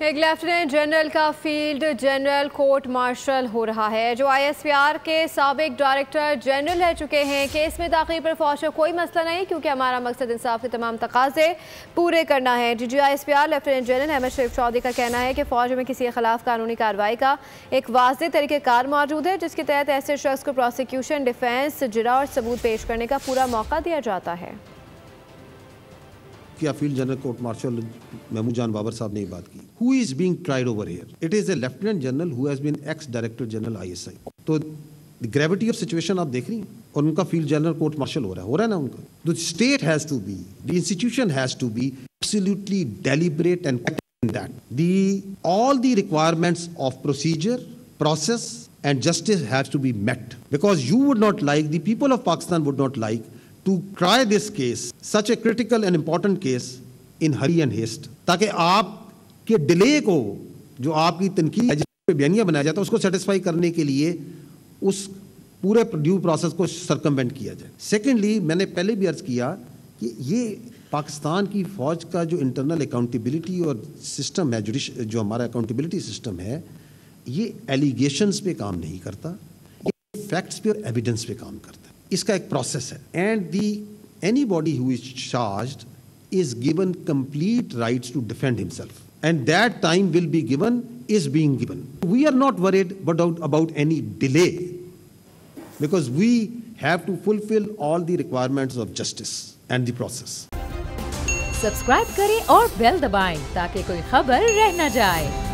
एक lieutenant general का field general court martial हो रहा है, जो ISPR के साबिक डायरेक्टर जनरल रह चुके हैं। केस में ताख़ीर पर फौज का कोई मसला नहीं, क्योंकि हमारा मकसद इंसाफ के तमाम तकाजे पूरे करना है। DG ISPR lieutenant general Ahmed Sharif Chaudhry का कहना है कि फ़ौज में किसी के खिलाफ कानूनी कार्रवाई का एक वाज़ेह तरीक़ेकार मौजूद है, जिसके तहत ऐसे शख्स को प्रोसिक्यूशन, डिफेंस, जिरा और सबूत पेश करने का पूरा मौका दिया जाता है। क्या field general court martial Mahmood Jan Babar साहब ने ये बात की। Who is being tried over here? It is a lieutenant general who has been ex-director general ISI. तो ग्रेविटी ऑफ सिचुएशन आप देख रही हैं, और उनका फील्ड जनरल कोर्ट मार्शल हो रहा है ना उनका। The state has to be, the institution has to be absolutely deliberate and in that all the requirements of procedure, process and justice has to be met, because you would not like, the people of Pakistan would not like to try this case, such a critical and important case, in hurry and haste, ताकि आपके delay को, जो आपकी तनकीद जिस पे बयानिया बनाया जाता है, उसको सेटिस्फाई करने के लिए उस पूरे ड्यू प्रोसेस को सर्कमवेंट किया जाए। सेकेंडली, मैंने पहले भी अर्ज किया कि ये पाकिस्तान की फ़ौज का जो इंटरनल अकाउंटेबिलिटी और सिस्टम है, जो हमारा अकाउंटेबिलिटी सिस्टम है, ये एलिगेशंस पे काम नहीं करता, ये फैक्ट्स पे और एविडेंस पे काम करता है। इसका एक प्रोसेस है, and anybody who is charged is given complete rights to defend himself, and that time will be given, is being given. We are not worried about any delay, because we have to fulfill all the requirements of justice and the process. Subscribe करें और bell दबाएं ताकि कोई खबर रह न जाए।